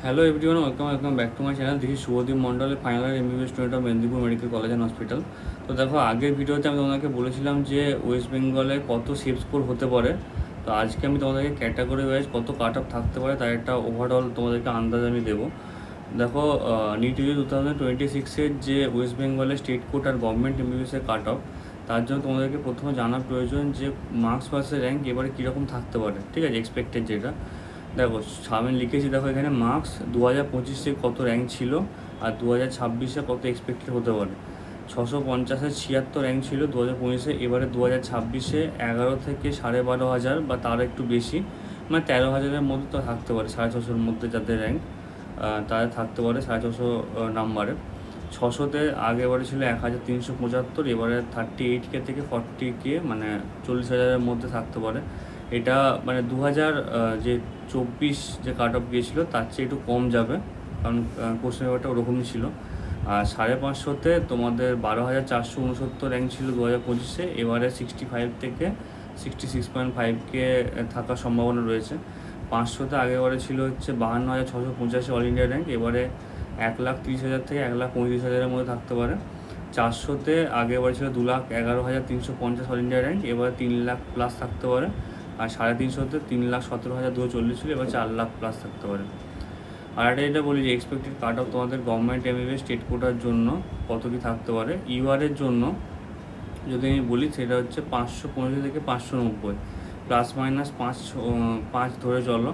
Hello everyone, welcome back to my channel. This is Subhadeep Mondal, final year MBBS student of Medinipur medical college and hospital. তো দেখো, আগের ভিডিওতে আমি তোমাদেরকে বলেছিলাম যে ওয়েস্ট বেঙ্গলে কত সেফ স্কোর হতে পারে। তো আজকে আমি তোমাদেরকে ক্যাটাগরি ওয়াইজ কত কাট অফ থাকতে পারে তার একটা ওভারঅল তোমাদেরকে আন্দাজ আমি দেবো। দেখো, নিট ইউ 2026-এর যে ওয়েস্ট বেঙ্গলের স্টেট কোর্ট আর গভর্নমেন্ট এমবিবিএসের কাট অফ, তার জন্য তোমাদেরকে প্রথমে জানার প্রয়োজন যে মার্কস ভার্সেস র্যাঙ্ক এবারে কীরকম থাকতে পারে। ঠিক আছে, এক্সপেক্টেড যেটা দেখো আমি লিখেছি। দেখো এখানে মার্কস 2025-এ কত র্যাঙ্ক ছিল আর 2026-এ কত এক্সপেক্টেড হতে পারে। 650-এ 76 র্যাঙ্ক ছিল 2025-এ, এবারে 2026-এ 11 থেকে 12,500 বা তার একটু বেশি, মানে 13,000-এর মধ্যে তো থাকতে পারে, 650-এর মধ্যে যাদের র্যাঙ্ক তাদের থাকতে পারে 650 নাম্বারে। 600-তে আগেবারে ছিল 1,375, এবারে 38K থেকে 40K, মানে 40,000-এর মধ্যে থাকতে পারে। এটা মানে 2024 যে কাট অফ গিয়েছিলো তার চেয়ে একটু কম যাবে, কারণ কোশ্চেন পেপারটা ওরকমই ছিল। আর 550-তে তোমাদের 12,469 র্যাঙ্ক ছিল 2025-এ, এবারে 65 থেকে 66.5K থাকার সম্ভাবনা রয়েছে। 500-তে আগেবারে ছিল হচ্ছে 52,685 অল ইন্ডিয়া র্যাঙ্ক, এবারে 1,30,000 থেকে 1,35,000-এর মধ্যে থাকতে পারে। 400-তে আগেবারে ছিল 2,11,350 অল ইন্ডিয়া র্যাঙ্ক, এবারে 3 লাখ প্লাস থাকতে পারে। আর 350-তে 3,17,240 ছিল, এবার 4 লাখ প্লাস থাকতে পারে। আর একটা যেটা বলি যে এক্সপেক্টেড কাট অফ তোমাদের গভর্নমেন্ট এমবিবিএস স্টেট কোটার জন্য কত কী থাকতে পারে। ইউআরের জন্য যদি আমি বলি সেটা হচ্ছে 550 থেকে 590, প্লাস মাইনাস 5 ধরে চলো।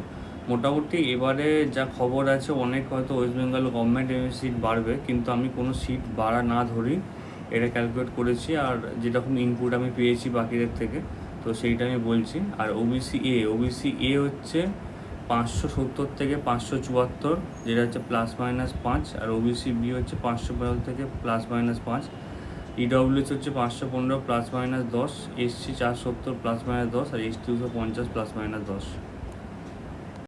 মোটামুটি এবারে যা খবর আছে অনেক হয়তো West Bengal government MBBS seat বাড়বে, কিন্তু আমি কোনো সিট বাড়া না ধরেই এটা ক্যালকুলেট করেছি, আর যেরকম ইনপুট আমি পেয়েছি বাকিদের থেকে, তো সেইটা আমি বলছি। আর ওবিসি এ হচ্ছে 570 থেকে 574, যেটা হচ্ছে প্লাস মাইনাস 5, আর ওবিসি বি হচ্ছে 515 থেকে প্লাস মাইনাস 5, ইডব্লিউএস হচ্ছে 515 plus minus 10, SC 470 plus minus 10, আর এসটি 250 প্লাস মাইনাস 10।